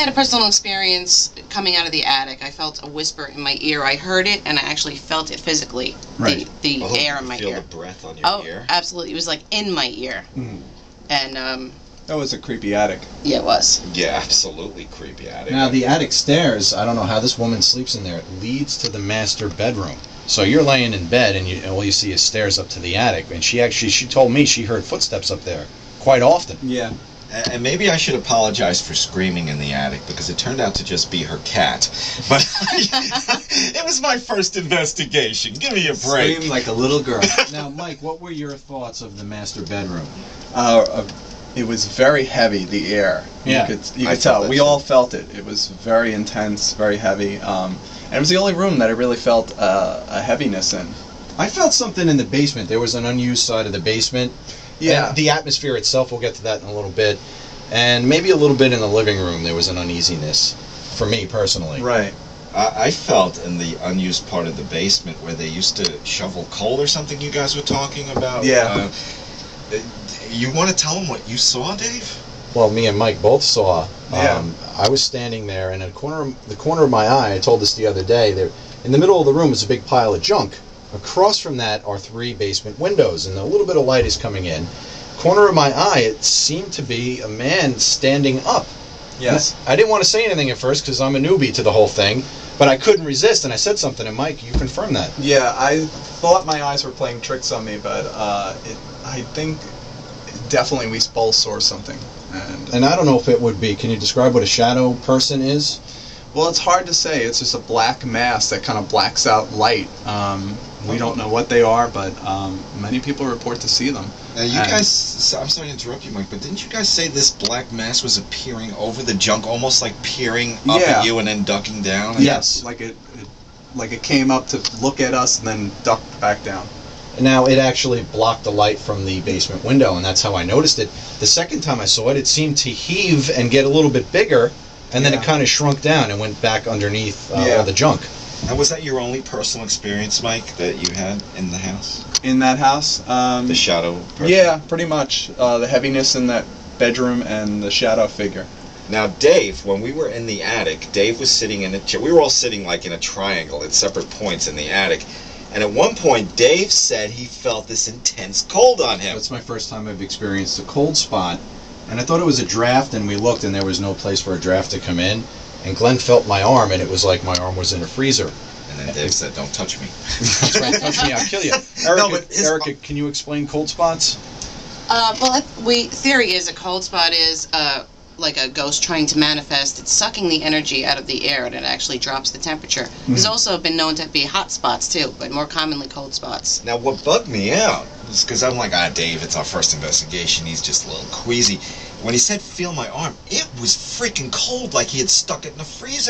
had a personal experience coming out of the attic. I felt a whisper in my ear. I heard it, and I actually felt it physically. Right. The air in my feel ear. the breath on your ear? Oh, absolutely. It was like in my ear. And that was a creepy attic. yeah, it was. Yeah, absolutely creepy attic. Now, the attic stairs, I don't know how this woman sleeps in there, it leads to the master bedroom. So you're laying in bed, and all you see is stairs up to the attic. And she told me she heard footsteps up there quite often. Yeah. And maybe I should apologize for screaming in the attic, because it turned out to just be her cat. But it was my first investigation. Give me a break. Screamed like a little girl. Now, Mike, what were your thoughts of the master bedroom? It was very heavy, the air. Yeah. You I could felt tell. that We too. all felt it. It was very intense, very heavy. And it was the only room that I really felt a heaviness in. I felt something in the basement. There was an unused side of the basement. Yeah. And the atmosphere itself, we'll get to that in a little bit. And maybe a little bit in the living room, there was an uneasiness for me personally. Right. I felt in the unused part of the basement where they used to shovel coal or something you guys were talking about. Yeah. You want to tell them what you saw, Dave? Well, me and Mike both saw. Yeah. I was standing there, and in the corner of my eye, I told this the other day, there, in the middle of the room is a big pile of junk. Across from that are 3 basement windows, and a little bit of light is coming in. Corner of my eye, it seemed to be a man standing up. Yes. I didn't want to say anything at first because I'm a newbie to the whole thing, but I couldn't resist, and I said something, and Mike, you confirmed that. Yeah, I thought my eyes were playing tricks on me, but I think definitely we both saw something. And I don't know if it would be. Can you describe what a shadow person is? Well, it's hard to say. It's just a black mass that kind of blacks out light. We don't know what they are, but many people report to see them. Now, you guys, I'm sorry to interrupt you, Mike, but didn't you guys say this black mass was appearing over the junk, almost like peering up at you and then ducking down? Yes, like it came up to look at us and then ducked back down. Now, it actually blocked the light from the basement window, and that's how I noticed it. The second time I saw it, it seemed to heave and get a little bit bigger, and then it kind of shrunk down and went back underneath all the junk. And was that your only personal experience, Mike, that you had in the house? In that house? The shadow person? Yeah, pretty much. The heaviness in that bedroom and the shadow figure. Now, Dave, when we were in the attic, Dave was sitting in a chair. We were all sitting like in a triangle at separate points in the attic. And at one point, Dave said he felt this intense cold on him. That's my first time I've experienced a cold spot. And I thought it was a draft, and we looked, and there was no place for a draft to come in. And Glenn felt my arm, and it was like my arm was in a freezer. And then Dave said, "Don't touch me." That's right, touch me, I'll kill you. Erica, can you explain cold spots? Well, theory is a cold spot is like a ghost trying to manifest. It's sucking the energy out of the air, and it actually drops the temperature. There's also been known to be hot spots too, but more commonly cold spots. Now, what bugged me out was because I'm like, Dave, it's our first investigation. He's just a little queasy. When he said, "Feel my arm," it was freaking cold, like he had stuck it in the freezer.